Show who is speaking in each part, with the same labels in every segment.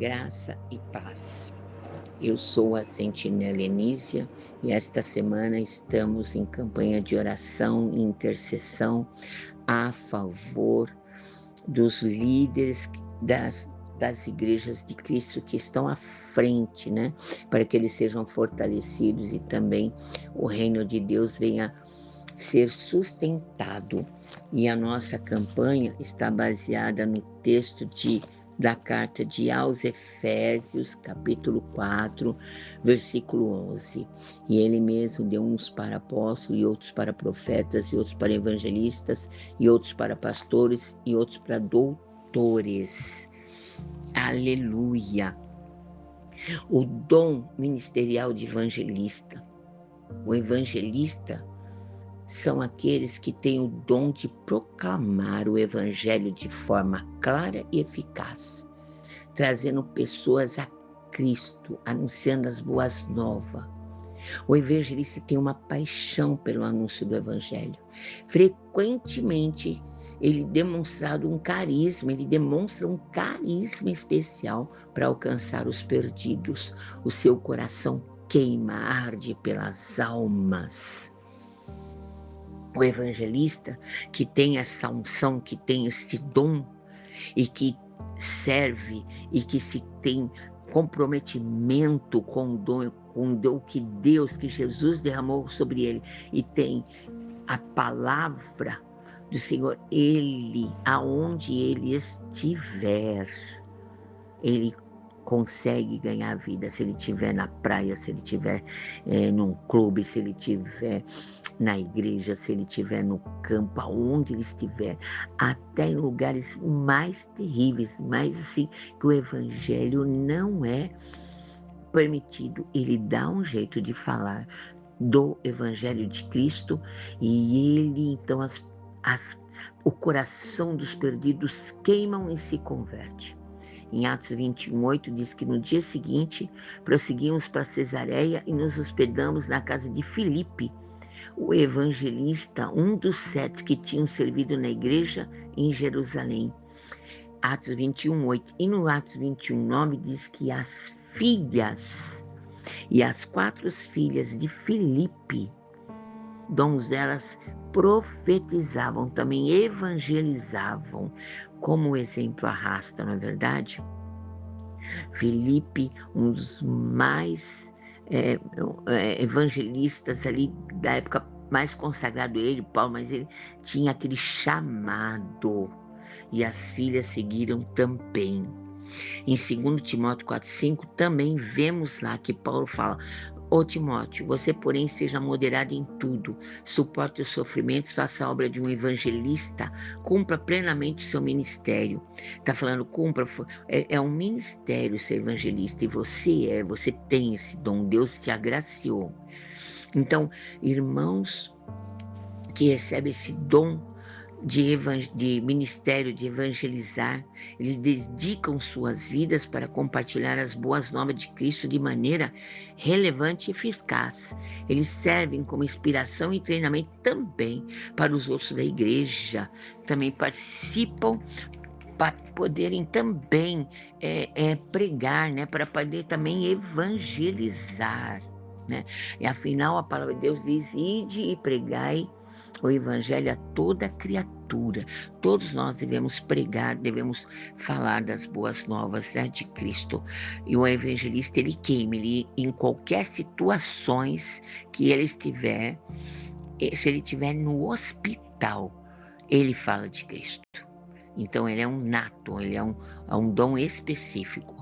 Speaker 1: Graça e paz. Eu sou a Sentinela Enísia e esta semana estamos em campanha de oração e intercessão a favor dos líderes das igrejas de Cristo que estão à frente, né? Para que eles sejam fortalecidos e também o reino de Deus venha ser sustentado. E a nossa campanha está baseada no texto da carta aos Efésios, capítulo 4, versículo 11. E ele mesmo deu uns para apóstolos, e outros para profetas, e outros para evangelistas, e outros para pastores, e outros para doutores. Aleluia! O dom ministerial de evangelista. O evangelista são aqueles que têm o dom de proclamar o evangelho de forma clara e eficaz, trazendo pessoas a Cristo, anunciando as boas novas. O evangelista tem uma paixão pelo anúncio do evangelho. Frequentemente, ele demonstra um carisma especial para alcançar os perdidos. O seu coração queima, arde pelas almas. O evangelista que tem essa unção, que tem esse dom e que serve e que se tem comprometimento com o dom que Jesus derramou sobre ele e tem a palavra do Senhor, aonde ele estiver, ele consegue ganhar vida. Se ele estiver na praia, se ele estiver num clube, se ele estiver na igreja, se ele estiver no campo, aonde ele estiver, até em lugares mais terríveis, mais assim, que o evangelho não é permitido, ele dá um jeito de falar do evangelho de Cristo e ele, então, o coração dos perdidos queimam e se converte. Em Atos 21:8 diz que no dia seguinte prosseguimos para Cesareia e nos hospedamos na casa de Filipe, o evangelista, um dos 7 que tinham servido na igreja em Jerusalém. Atos 21:8. E no Atos 21:9 diz que as filhas e as 4 filhas de Filipe, donzelas, profetizavam, também evangelizavam. Como o exemplo arrasta, não é verdade? Filipe, um dos mais evangelistas ali da época, mais consagrado ele, Paulo, mas ele tinha aquele chamado e as filhas seguiram também. Em 2 Timóteo 4:5 também vemos lá que Paulo fala: Ô Timóteo, você porém seja moderado em tudo, suporte os sofrimentos, faça a obra de um evangelista, cumpra plenamente o seu ministério. Está falando, cumpra, é um ministério ser evangelista, e você tem esse dom, Deus te agraciou. Então, irmãos que recebem esse dom de ministério, de evangelizar, eles dedicam suas vidas para compartilhar as boas novas de Cristo de maneira relevante e eficaz. Eles servem como inspiração e treinamento também para os outros da igreja, também participam para poderem também pregar, né, para poder também evangelizar, né? E afinal a palavra de Deus diz: ide e pregai o evangelho a toda criatura. Todos nós devemos pregar, devemos falar das boas novas, né, de Cristo. E o evangelista, ele queima, ele, em qualquer situações que ele estiver, se ele estiver no hospital, ele fala de Cristo. Então ele é um nato, ele é um dom específico.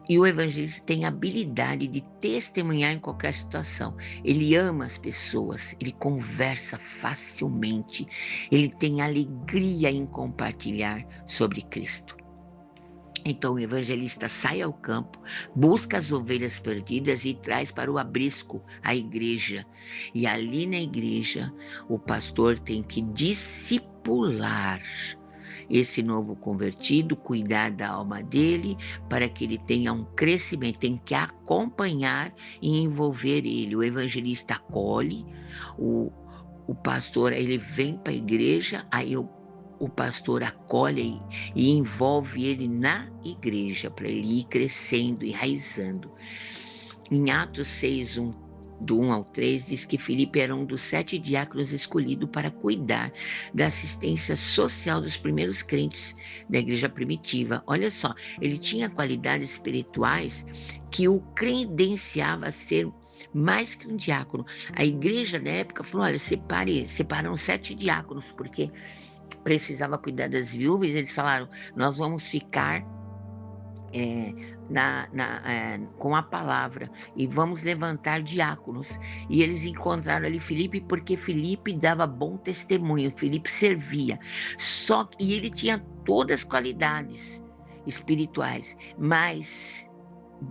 Speaker 1: E o evangelista tem a habilidade de testemunhar em qualquer situação. Ele ama as pessoas, ele conversa facilmente, ele tem alegria em compartilhar sobre Cristo. Então o evangelista sai ao campo, busca as ovelhas perdidas e traz para o aprisco, a igreja. E ali na igreja, o pastor tem que discipular esse novo convertido, cuidar da alma dele, para que ele tenha um crescimento, tem que acompanhar e envolver ele. O evangelista acolhe, o pastor, ele vem para a igreja, aí o pastor acolhe e envolve ele na igreja, para ele ir crescendo, enraizando. Em Atos 6, do 1 ao 3, diz que Filipe era um dos 7 diáconos escolhidos para cuidar da assistência social dos primeiros crentes da igreja primitiva. Olha só, ele tinha qualidades espirituais que o credenciava a ser mais que um diácono. A igreja na época falou: olha, separam 7 diáconos, porque precisava cuidar das viúvas. Eles falaram: nós vamos ficar com a palavra e vamos levantar diáconos. E eles encontraram ali Filipe, porque Filipe dava bom testemunho, Filipe servia. E ele tinha todas as qualidades espirituais, mas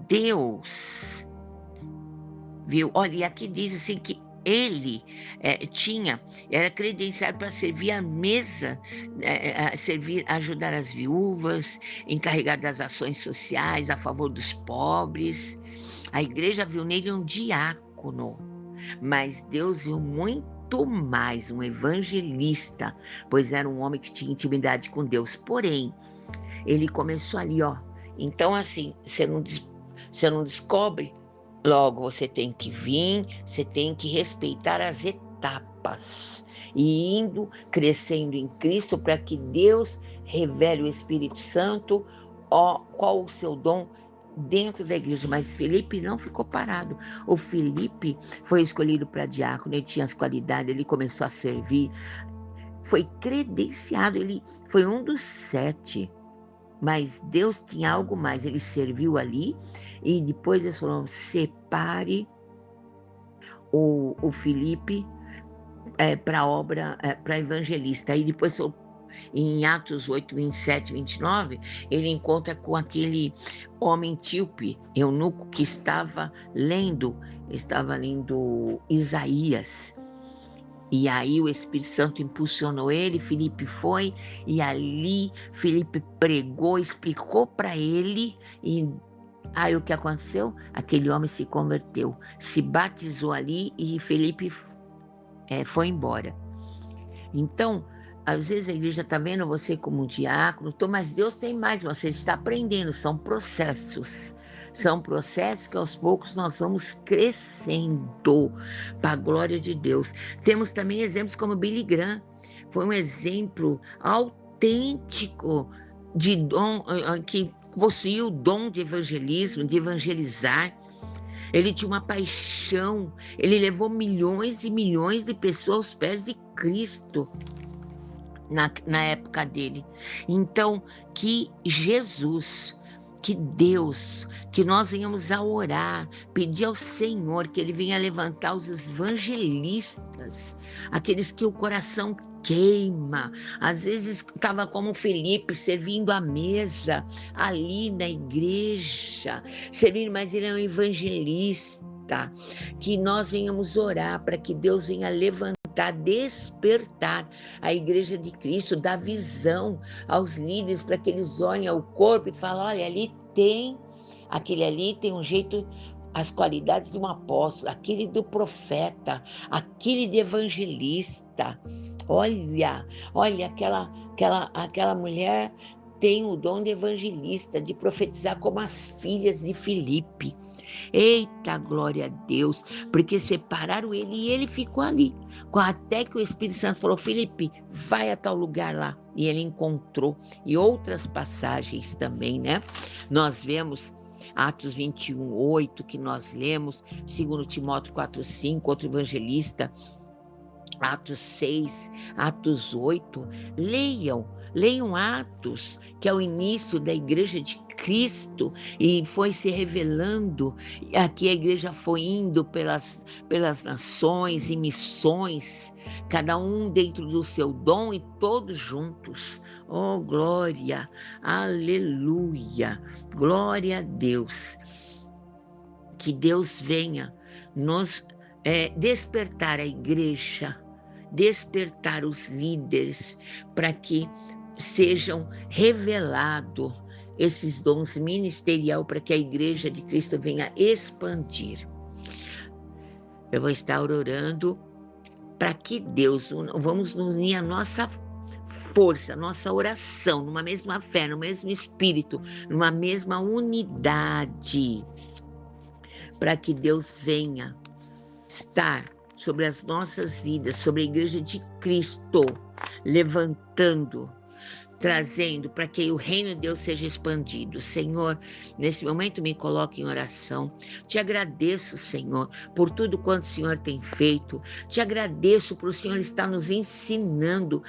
Speaker 1: Deus viu. Olha, e aqui diz assim que ele era credenciado para servir à mesa, ajudar as viúvas, encarregado das ações sociais a favor dos pobres. A igreja viu nele um diácono, mas Deus viu muito mais, um evangelista, pois era um homem que tinha intimidade com Deus. Porém, ele começou ali, ó. Então, assim, você não descobre. Logo, você tem que vir, você tem que respeitar as etapas e indo, crescendo em Cristo, para que Deus revele o Espírito Santo, qual o seu dom dentro da igreja. Mas Filipe não ficou parado. O Filipe foi escolhido para diácono, ele tinha as qualidades, ele começou a servir, foi credenciado, ele foi um dos 7. Mas Deus tinha algo mais, ele serviu ali e depois Deus falou: separe o Filipe para a obra, para evangelista. Aí depois, em Atos 8, 27, 29, ele encontra com aquele homem etíope, eunuco, que estava lendo Isaías. E aí o Espírito Santo impulsionou ele, Filipe foi, e ali Filipe pregou, explicou para ele, e aí o que aconteceu? Aquele homem se converteu, se batizou ali e Filipe foi embora. Então, às vezes a igreja está vendo você como um diácono, mas Deus tem mais, você está aprendendo, são processos. São processos que aos poucos nós vamos crescendo para a glória de Deus. Temos também exemplos como Billy Graham, foi um exemplo autêntico de dom, que possuía o dom de evangelismo, de evangelizar. Ele tinha uma paixão, ele levou milhões e milhões de pessoas aos pés de Cristo na época dele. Então, que Jesus, que Deus, que nós venhamos a orar, pedir ao Senhor que Ele venha levantar os evangelistas, aqueles que o coração queima. Às vezes estava como Felipe, servindo à mesa, ali na igreja, servindo, mas ele é um evangelista. Que nós venhamos orar para que Deus venha levantar, despertar a igreja de Cristo, dar visão aos líderes, para que eles olhem ao corpo e falem: olha, aquele ali tem um jeito, as qualidades de um apóstolo, aquele do profeta, aquele de evangelista. Olha, aquela mulher tem o dom de evangelista, de profetizar como as filhas de Filipe. Eita, glória a Deus, porque separaram ele e ele ficou ali, até que o Espírito Santo falou: Filipe, vai a tal lugar lá, e ele encontrou. E outras passagens também, né? Nós vemos Atos 21, 8, que nós lemos, 2 Timóteo 4, 5, outro evangelista, Atos 6, Atos 8, leiam Atos, que é o início da igreja de Cristo, e foi se revelando, aqui a igreja foi indo pelas nações e missões, cada um dentro do seu dom e todos juntos. Oh, glória, aleluia, glória a Deus. Que Deus venha nos despertar a igreja, despertar os líderes, para que sejam revelados esses dons ministeriais, para que a igreja de Cristo venha expandir. Eu vou estar orando para que Deus, vamos nos unir a nossa força, nossa oração, numa mesma fé, no mesmo espírito, numa mesma unidade, para que Deus venha estar sobre as nossas vidas, sobre a Igreja de Cristo, levantando, trazendo para que o reino de Deus seja expandido. Senhor, nesse momento me coloco em oração. Te agradeço, Senhor, por tudo quanto o Senhor tem feito. Te agradeço por o Senhor estar nos ensinando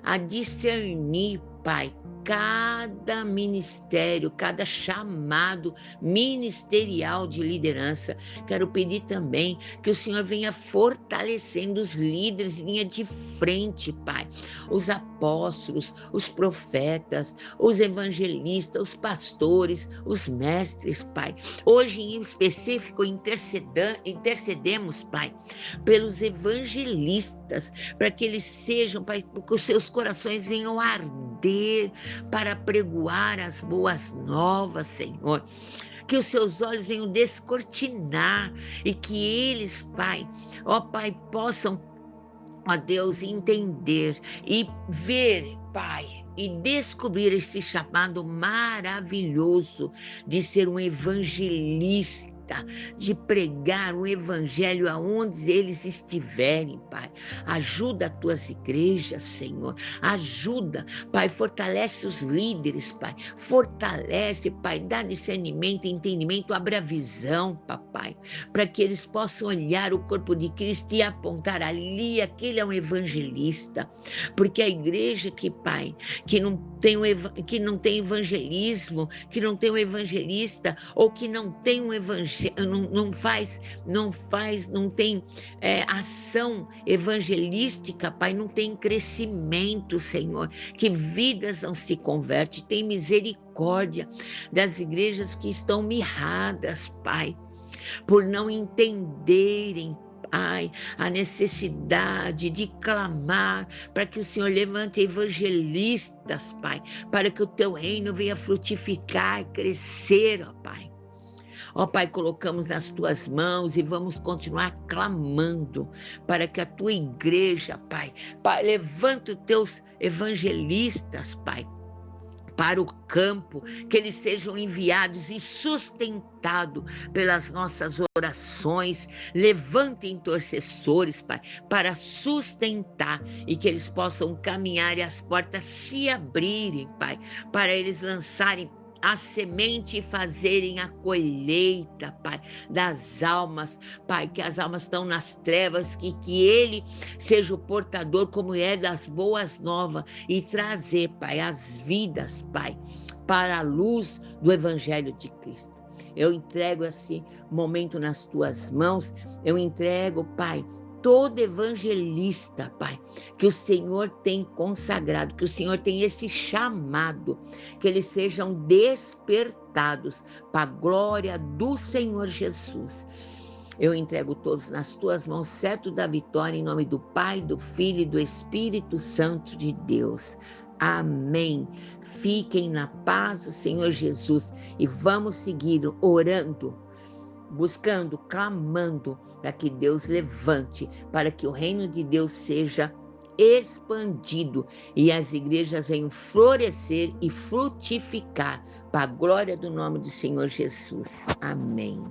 Speaker 1: a discernir, Pai, cada ministério, cada chamado ministerial de liderança. Quero pedir também que o Senhor venha fortalecendo os líderes em linha de frente, Pai, os apóstolos, os profetas, os evangelistas, os pastores, os mestres, Pai. Hoje, em específico, intercedemos, Pai, pelos evangelistas, para que eles sejam, Pai, que os seus corações venham arder para pregoar as boas novas, Senhor. Que os seus olhos venham descortinar e que eles, Pai, ó Pai, possam, ó Deus, entender e ver, Pai, e descobrir esse chamado maravilhoso de ser um evangelista, de pregar o evangelho aonde eles estiverem, Pai. Ajuda as tuas igrejas, Senhor. Ajuda, Pai, fortalece os líderes, Pai. Fortalece, Pai, dá discernimento, entendimento, abre a visão, Papai, para que eles possam olhar o corpo de Cristo e apontar ali, aquele é um evangelista. Porque a igreja que, Pai, que não tem evangelismo, que não tem um evangelista, ou que não tem um evangelho, não tem ação evangelística, Pai, não tem crescimento, Senhor, que vidas não se convertem. Tem misericórdia das igrejas que estão mirradas, Pai, por não entenderem, Pai, a necessidade de clamar para que o Senhor levante evangelistas, Pai, para que o teu reino venha frutificar e crescer, ó Pai. Ó Pai, colocamos nas tuas mãos e vamos continuar clamando para que a tua igreja, Pai, levante os teus evangelistas, Pai, para o campo, que eles sejam enviados e sustentados pelas nossas orações. Levante intercessores, Pai, para sustentar e que eles possam caminhar e as portas se abrirem, Pai, para eles lançarem a semente e fazerem a colheita, Pai, das almas, Pai, que as almas estão nas trevas, que ele seja o portador, como é, das boas novas e trazer, Pai, as vidas, Pai, para a luz do Evangelho de Cristo. Eu entrego esse momento nas tuas mãos, eu entrego, Pai, todo evangelista, Pai, que o Senhor tem consagrado, que o Senhor tem esse chamado, que eles sejam despertados para a glória do Senhor Jesus. Eu entrego todos nas tuas mãos, certo da vitória, em nome do Pai, do Filho e do Espírito Santo de Deus. Amém. Fiquem na paz do Senhor Jesus e vamos seguir orando, buscando, clamando para que Deus levante, para que o reino de Deus seja expandido e as igrejas venham florescer e frutificar para a glória do nome do Senhor Jesus. Amém.